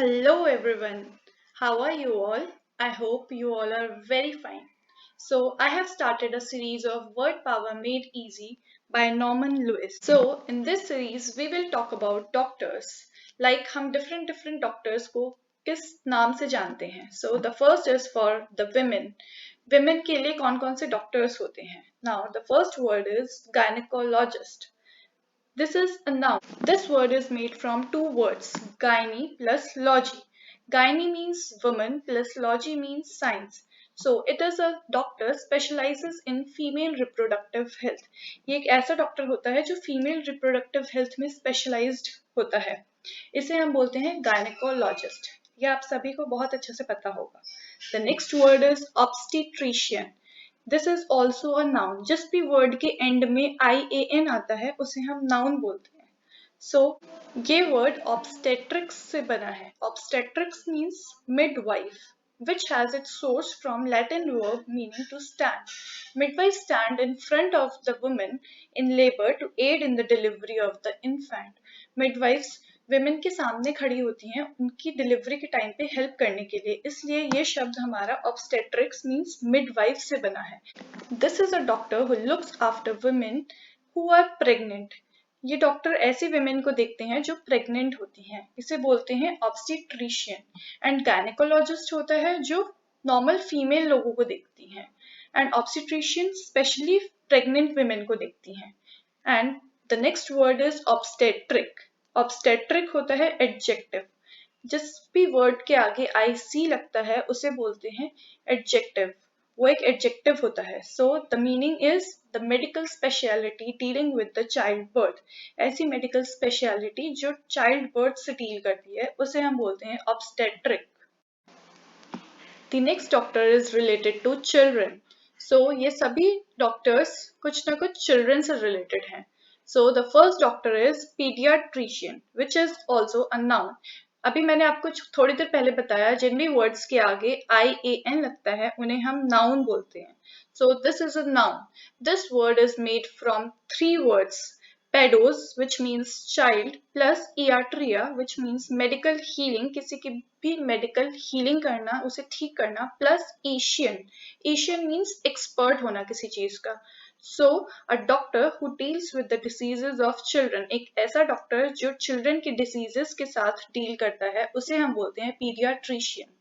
Hello everyone. How are you all? I hope you all are very fine. So, I have started a series of Word Power Made Easy by Norman Lewis. So, in this series we will talk about doctors. Like हम different doctors को किस नाम से जानते हैं. So, the first is for the women. Women के लिए कौन-कौन से doctors होते हैं? Now, the first word is gynecologist. This is a noun. This word is made from two words, gyne plus logy. Gyne means woman plus logy means science. So it is a doctor specializes in female reproductive health. ये एक ऐसा doctor होता है जो female reproductive health में specialised होता है. इसे हम बोलते हैं गायनेकोलॉजिस्ट. ये आप सभी को बहुत अच्छे से पता होगा. The next word is obstetrician. This is also a noun. जिस भी वर्ड के एंड में IAN आता है उसे हम नाउन बोलते हैं. सो ये वर्ड ऑब्स्टेट्रिक्स से बना है. Obstetrics means midwife which has its source from Latin verb meaning to stand. Midwives stand in front of the woman in labor to aid in the delivery of the infant. Midwives women के सामने खड़ी होती हैं उनकी delivery के time पे help करने के लिए. इसलिए ये शब्द हमारा obstetrics means midwife से बना है. This is a doctor who looks after women who are pregnant. ये डॉक्टर ऐसी women को देखते हैं जो प्रेग्नेंट होती हैं. इसे बोलते हैं ऑब्स्टेट्रिशियन. एंड गायनेकोलॉजिस्ट होता है जो नॉर्मल फीमेल लोगों को देखती हैं. And obstetrician specially pregnant women को देखती हैं. And the next word is obstetric. Obstetric होता है एडजेक्टिव. जिस भी वर्ड के आगे IC लगता है उसे बोलते हैं एडजेक्टिव. वो एक एडजेक्टिव होता है. So the meaning is the medical speciality dealing with the child birth. ऐसी मेडिकल स्पेशलिटी जो चाइल्ड बर्थ से डील करती है उसे हम बोलते हैं obstetric. The next doctor is related to children. So ये सभी डॉक्टर्स कुछ ना कुछ चिल्ड्रन से रिलेटेड हैं. So the first doctor is paediatrician which is also a noun. अभी मैंने आपको थोड़ी देर पहले बताया जिन भी वर्ड्स के आगे IAN लगता है उन्हें हम नाउन बोलते हैं. So this is a noun. This word is made from three words, pedos which means child plus iatria which means medical healing, किसी की भी medical healing करना, उसे ठीक करना, plus Asian means expert होना किसी चीज का. So a doctor who deals with the diseases of children, एक ऐसा डॉक्टर जो children के diseases के साथ deal करता है उसे हम बोलते हैं pediatrician,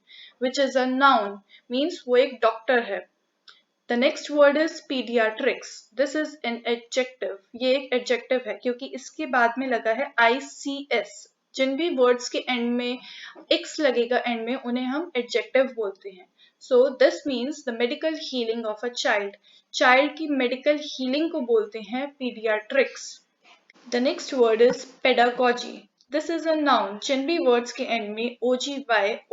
which is a noun means वो एक डॉक्टर है. The next word is pediatrics. This is an adjective. ये एक adjective है क्योंकि इसके बाद में लगा है ICS. जिन भी words के end में x लगेगा end में उन्हें हम adjective बोलते हैं. So this means the medical healing of a child. Child की medical healing को बोलते हैं pediatrics. The next word is pedagogy. This is a noun. जिन भी words के end में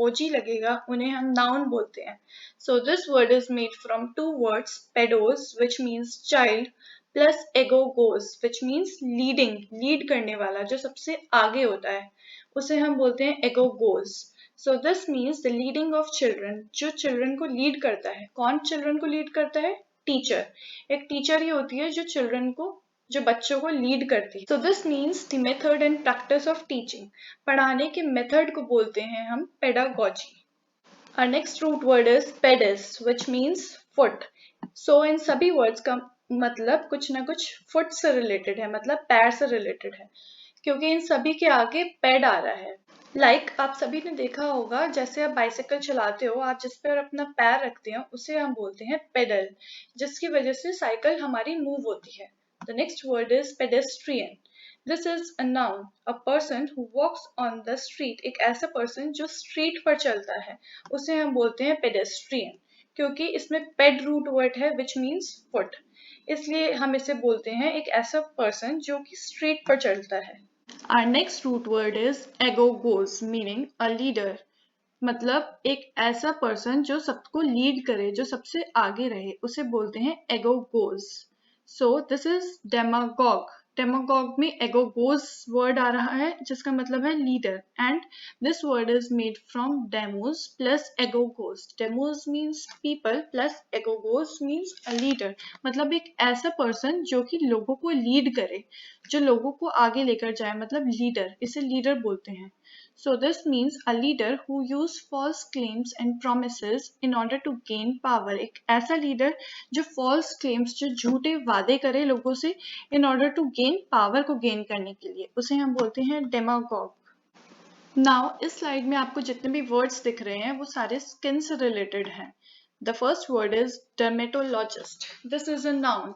OG लगेगा उन्हें हम noun बोलते हैं. So this word is made from two words, pedos which means child plus egogos which means leading, lead करने वाला जो सबसे आगे होता है उसे हम बोलते हैं egogos. So this means the leading of children, जो children को lead करता है. कौन children को lead करता है? Teacher. एक teacher ही होती है जो children को, जो बच्चों को लीड करती है. So this means the method and practice of teaching. पढ़ाने के मेथड को बोलते हैं हम pedagogy. Our next root word is pedis which means foot. So इन सभी words का मतलब कुछ ना कुछ foot से related है, मतलब पैर से related है क्योंकि इन सभी के आगे पेड आ रहा है. आप सभी ने देखा होगा जैसे आप बाइसिकल चलाते हो, आप जिस पर अपना पैर रखते हो उसे हम बोलते हैं पेडल, जिसकी वजह से साइकिल हमारी मूव होती है. The next word is pedestrian. This is a noun, a person who walks on the street. एक ऐसा person जो street पर चलता है उसे हम बोलते हैं pedestrian क्योंकि इसमें ped root word है which means foot. इसलिए हम इसे बोलते हैं एक ऐसा person जो कि street पर चलता है. Our next root word is egogos meaning a leader. मतलब एक ऐसा पर्सन जो सबको लीड करे, जो सबसे आगे रहे, उसे बोलते हैं egogos. So this is demagogue. Demagogue में egogos word आ रहा है जिसका मतलब है leader and this word is made from demos plus egogos. Demos means people plus egogos means a leader. मतलब एक ऐसा पर्सन जो कि लोगों को लीड करे, जो लोगों को आगे लेकर जाए, मतलब लीडर, इसे लीडर बोलते हैं. So this means a leader who use false claims and promises in order to gain power. एक ऐसा leader जो false claims, जो झूठे वादे करे लोगों से in order to gain power को gain करने के लिए, उसे हम बोलते हैं demagogue. Now इस स्लाइड में आपको जितने भी वर्ड्स दिख रहे हैं वो सारे स्किन से रिलेटेड हैं. The first word is dermatologist. This is a noun.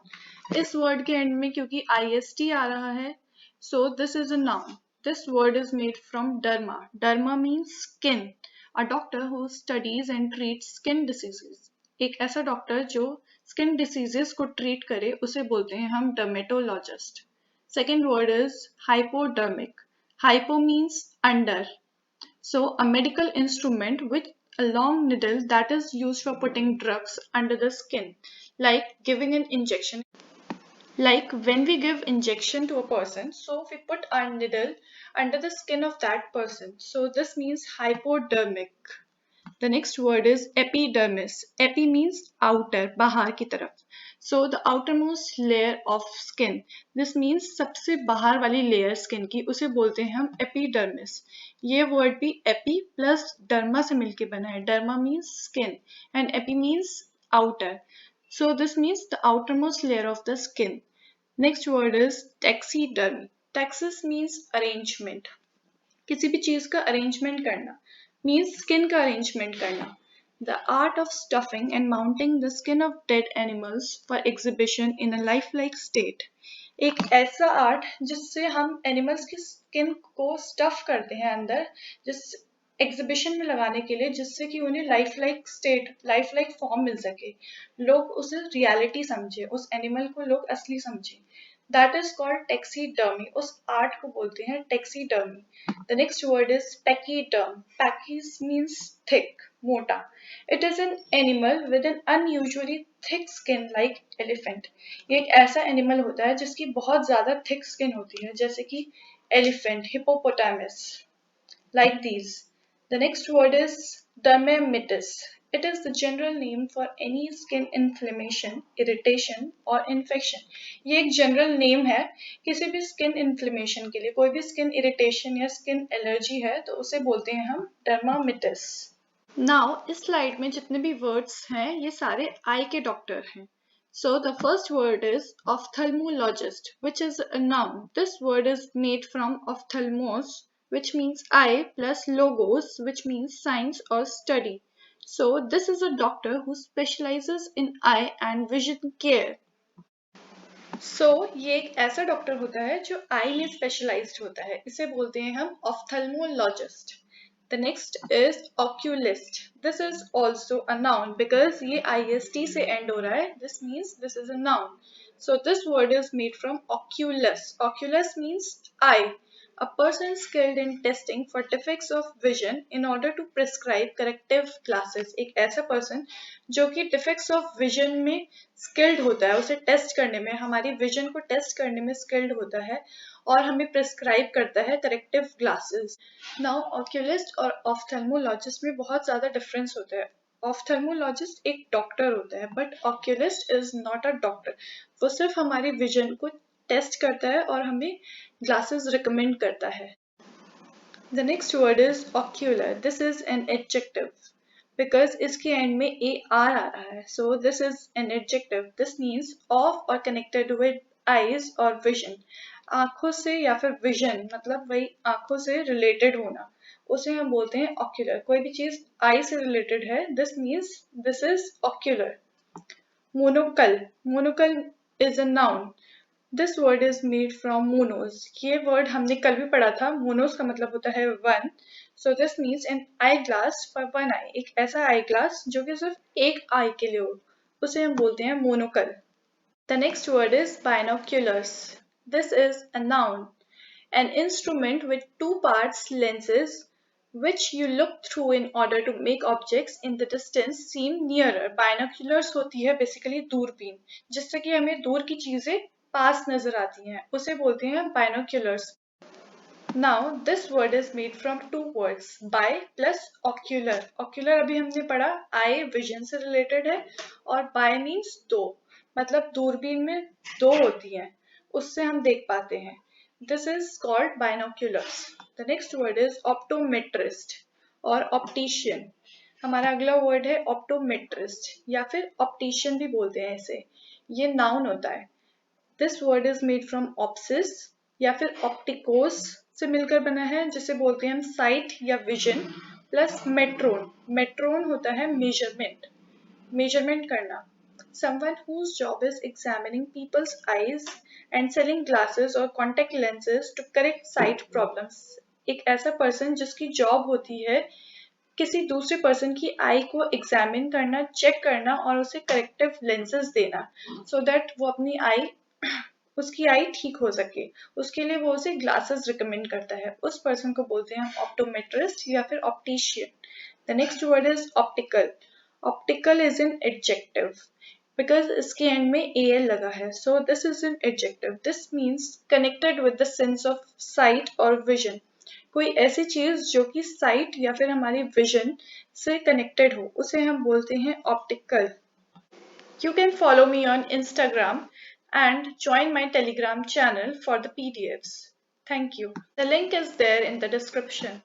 इस वर्ड के एंड में क्योंकि ist आ रहा है, so this is a noun. This word is made from derma. Derma means skin. A doctor who studies and treats skin diseases. एक ऐसा doctor जो skin diseases को ट्रीट करे उसे बोलते हैं हम dermatologist. Second word is hypodermic. Hypo means under. So a medical instrument with a long needle that is used for putting drugs under the skin, like giving an injection. Like when we give injection to a person, so we put our needle under the skin of that person. So this means hypodermic. The next word is epidermis. Epi means outer, बाहर की तरफ. So the outermost layer of skin. This means सबसे बाहर वाली layer skin की, उसे बोलते हैं हम epidermis. ये word भी epi plus derma से मिलके बना है. Derma means skin and epi means outer. So this means the outermost layer of the skin. Next word is taxidermy. Taxis means arrangement. किसी भी चीज का अरेंजमेंट करना, मीन्स स्किन का अरेंजमेंट करना. The art of stuffing and mounting the skin of dead animals for exhibition in a life like state. एक ऐसा art जिससे हम एनिमल्स की स्किन को स्टफ करते हैं अंदर, जिस एग्जिबिशन में लगाने के लिए, जिससे कि उन्हें life like state, life like form मिल सके, लोग उसे रियलिटी समझे, उस एनिमल को लोग असली समझे. That is called taxidermy. उस आर्ट को बोलते हैं taxidermy. The next word is pachyderm. Pachys means thick, मोटा. It is an animal with an unusually thick skin like elephant. ये एक ऐसा एनिमल होता है जिसकी बहुत ज्यादा thick skin होती है, जैसे कि elephant, hippopotamus, like these. The next word is dermatitis. It is the general name for any skin inflammation, irritation or infection. ये एक general name है किसी भी skin inflammation के लिए. कोई भी skin irritation या skin allergy है तो उसे बोलते हैं हम dermatitis. Now इस slide में जितने भी words हैं ये सारे eye के doctor हैं. So the first word is ophthalmologist, which is a noun. This word is made from ophthalmos, which means eye, plus logos, which means science or study. So this is a doctor who specializes in eye and vision care. So ये एक ऐसा doctor होता है जो आई में specialised होता है, इसे बोलते हैं हम ophthalmologist. The next is oculist. This is also a noun because ये ist से end हो रहा है. This means this is a noun. So this word is made from oculus. Oculus means eye. A person skilled in testing for defects of vision in order to prescribe corrective glasses. एक ऐसा person जो कि defects of vision में skilled होता है, उसे test करने में, हमारी vision को test करने में skilled होता है और हमें prescribe करता है corrective glasses. Now oculist और ophthalmologist में बहुत ज़्यादा difference होता है. ऑफ्थल्मोलॉजिस्ट एक डॉक्टर होता है but oculist is not a doctor. वो सिर्फ हमारी विजन को टेस्ट करता है और हमें ग्लासेस रिकमेंड करता है. The next word is ocular. This is an adjective because इसके एंड में AR आ रहा है. So this is an adjective. This means of और कनेक्टेड विद आईज और विजन. आंखों से या फिर विजन मतलब वही आंखों से रिलेटेड होना, उसे हम बोलते हैं ऑक्यूलर. कोई भी चीज आई से रिलेटेड है, this means this is ocular. Monocle. Monocle is a noun. This word is made from monos. ये वर्ड हमने कल भी पढ़ा था. मोनोज का मतलब होता है one. So this means an eye glass for one eye. एक ऐसा आई ग्लास जो कि सिर्फ एक आई के लिए हो, उसे हम बोलते हैं monocle. The next word is binoculars. This is a noun, an instrument with two parts lenses which you look through in order to make objects in the distance seem nearer. Binoculars होती है basically दूरबीन, जिससे कि हमें दूर की चीजें पास नजर आती हैं, उसे बोलते हैं binoculars. Now this word is made from two words, bi plus ocular. Ocular अभी हमने पढ़ा eye vision से related है और bi means दो, मतलब दूरबीन में दो होती हैं, उससे हम देख पाते हैं. This is called binoculars. The next word is optometrist और optician. हमारा अगला वर्ड है optometrist या फिर optician भी बोलते हैं इसे. ये noun होता है. This word is made from opsis या फिर opticos से मिलकर बना है, जिसे बोलते हैं हम sight या vision plus metron. Metron होता है measurement करना. Someone whose job is examining people's eyes and selling glasses or contact lenses to correct sight problems. एक ऐसा पर्सन जिसकी जॉब होती है किसी दूसरे पर्सन की आई को एग्जामिन करना, चेक करना और उसे करेक्टिव लेंसेज देना, सो दैट वो अपनी आई उसकी आई ठीक हो सके. उसके लिए वो उसे ग्लासेस रिकमेंड करता है. उस पर्सन को बोलते हैं हम ऑप्टोमेट्रिस्ट या फिर optician. The next word is optical. Optical is an adjective because इसके एंड में al लगा है. So this is an adjective. This means connected with the sense of sight or vision. कोई ऐसी चीज जो कि sight या फिर हमारी vision से connected हो, उसे हम बोलते हैं optical. You can follow me on Instagram and join my Telegram channel for the PDFs. Thank you. The link is there in the description.